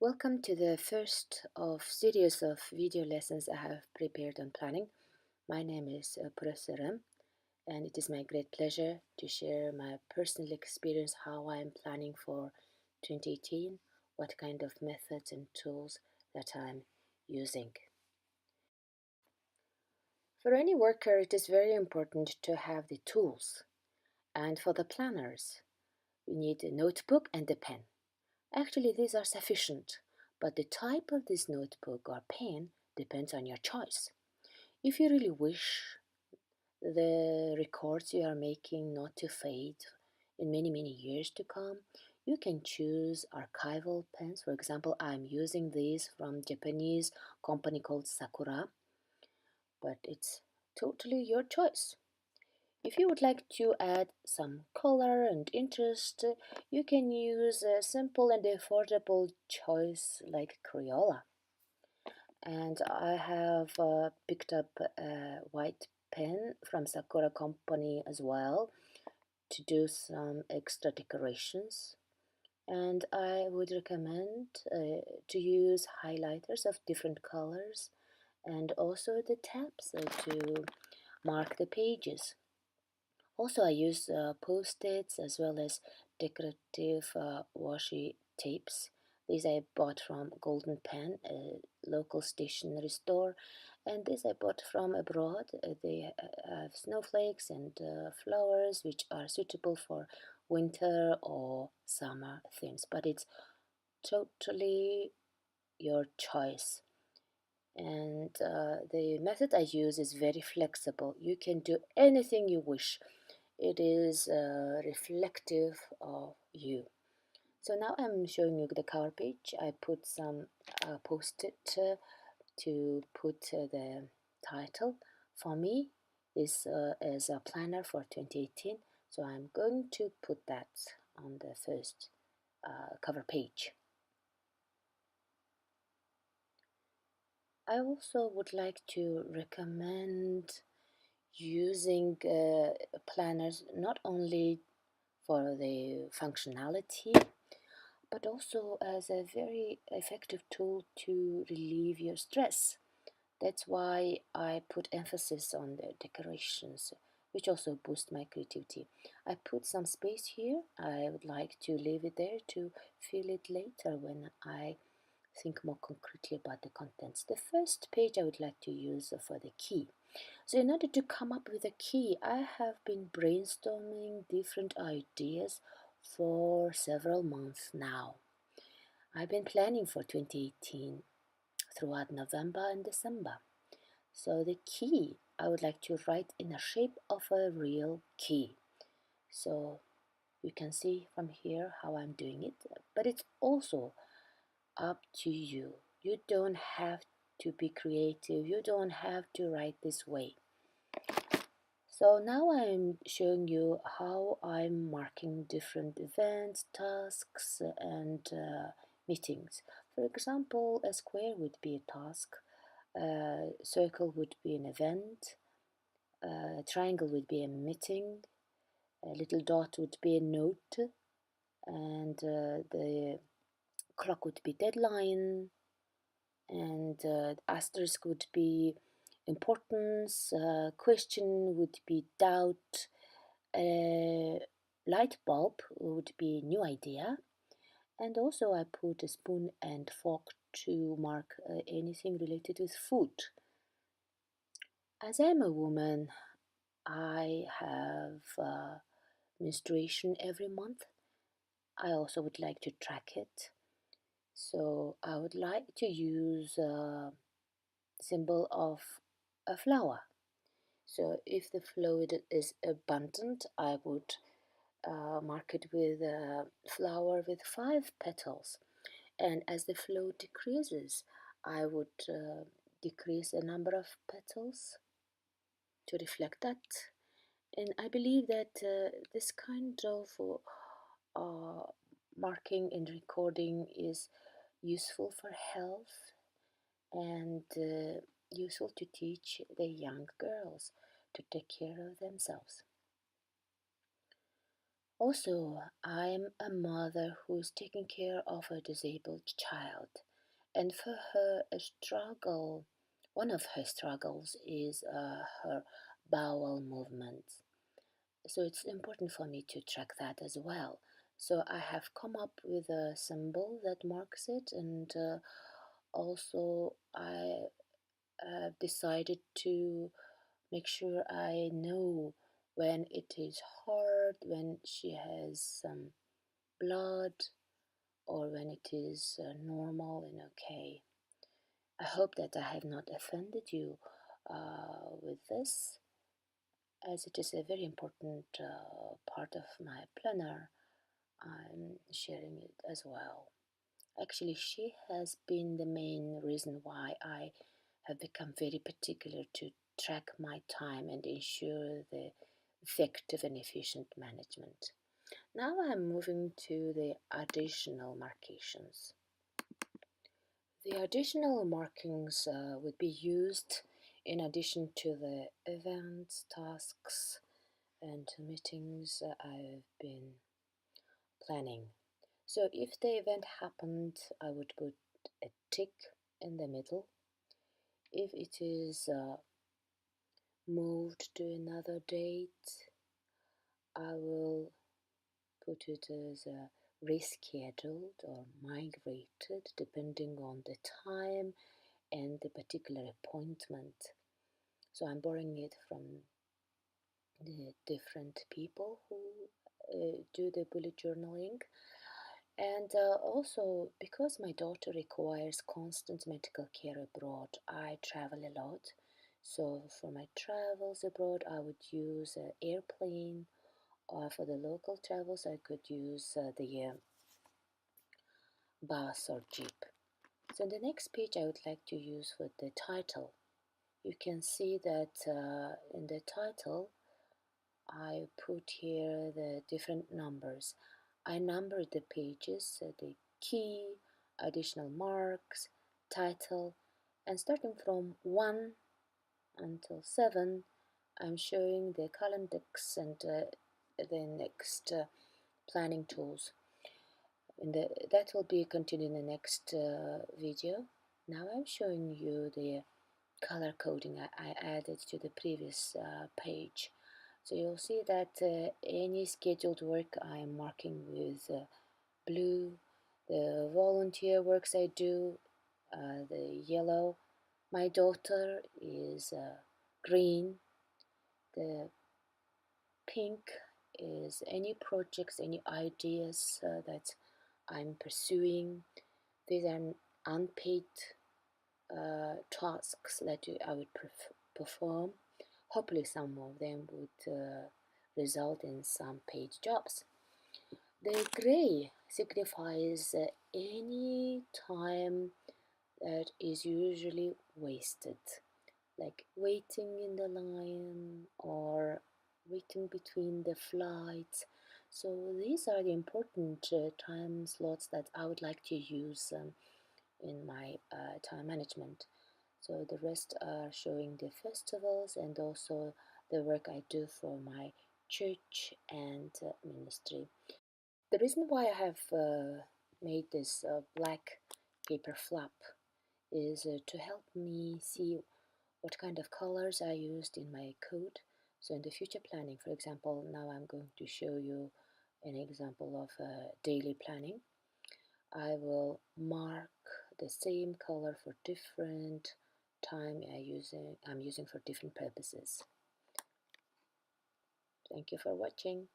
Welcome to the first of series of video lessons I have prepared on planning. My name is Professor M, and it is my great pleasure to share my personal experience how I am planning for 2018, what kind of methods and tools that I'm using. For any worker, it is very important to have the tools, and for the planners, we need a notebook and a pen. Actually, these are sufficient, but the type of this notebook or pen depends on your choice. If you really wish the records you are making not to fade in many years to come, you can choose archival pens. For example, I'm using these from Japanese company called Sakura, but it's totally your choice. If you would like to add some color and interest, you can use a simple and affordable choice like Crayola. And I have picked up a white pen from Sakura company as well to do some extra decorations. And I would recommend to use highlighters of different colors and also the tabs to mark the pages. Also, I use post-its as well as decorative washi tapes. These I bought from Golden Pen, a local stationery store, and these I bought from abroad. They have snowflakes and flowers which are suitable for winter or summer themes, but it's totally your choice. And the method I use is very flexible. You can do anything you wish. It is reflective of you. So now I'm showing you the cover page. I put some post-it to put the title. For me, this is a planner for 2018, so I'm going to put that on the first cover page. I also would like to recommend using planners not only for the functionality but also as a very effective tool to relieve your stress. That's why I put emphasis on the decorations, which also boost my creativity. I put some space here. I would like to leave it there to fill it later when I think more concretely about the contents. The first page I would like to use for the key. So in order to come up with a key, I have been brainstorming different ideas for several months now. I've been planning for 2018 throughout November and December. So the key I would like to write in the shape of a real key. So you can see from here how I'm doing it, but it's also up to you. You don't have to be creative. You don't have to write this way. So now I'm showing you how I'm marking different events, tasks, and meetings. For example, a square would be a task, a circle would be an event, a triangle would be a meeting, a little dot would be a note, and the clock would be deadline, and asterisk would be importance, question would be doubt, a light bulb would be new idea, and also I put a spoon and fork to mark anything related with food. As I'm a woman, I have menstruation every month. I also would like to track it, so I would like to use a symbol of a flower. So if the fluid is abundant, I would mark it with a flower with 5 petals. And as the flow decreases, I would decrease the number of petals to reflect that. And I believe that this kind of marking and recording is useful for health and useful to teach the young girls to take care of themselves. Also, I'm a mother who's taking care of a disabled child, and for her, one of her struggles is her bowel movements. So it's important for me to track that as well. So I have come up with a symbol that marks it, and also I have decided to make sure I know when it is hard, when she has some blood, or when it is normal and okay. I hope that I have not offended you with this, as it is a very important part of my planner. I'm sharing it as well. Actually, she has been the main reason why I have become very particular to track my time and ensure the effective and efficient management. Now I'm moving to the additional markations. The additional markings would be used in addition to the events, tasks, and meetings I've been planning. So if the event happened, I would put a tick in the middle. If it is moved to another date, I will put it as rescheduled or migrated depending on the time and the particular appointment. So I'm borrowing it from the different people who do the bullet journaling. And also, because my daughter requires constant medical care abroad, I travel a lot. So for my travels abroad, I would use an airplane, or for the local travels, I could use the bus or jeep. So in the next page, I would like to use for the title. You can see that in the title, I put here the different numbers. I numbered the pages, the key, additional marks, title, and starting from 1 until 7, I'm showing the calendex and the next planning tools. That will be continued in the next video. Now I'm showing you the color coding I added to the previous page. So you'll see that any scheduled work I am marking with blue, the volunteer works I do, the yellow, my daughter is green, the pink is any projects, any ideas that I'm pursuing. These are unpaid tasks that I would perform. Hopefully some of them would result in some paid jobs. The gray signifies any time that is usually wasted, like waiting in the line or waiting between the flights. So these are the important time slots that I would like to use in my time management. So the rest are showing the festivals and also the work I do for my church and ministry. The reason why I have made this black paper flap is to help me see what kind of colors I used in my code. So in the future planning, for example, now I'm going to show you an example of daily planning. I will mark the same color for different time I'm using for different purposes. Thank you for watching.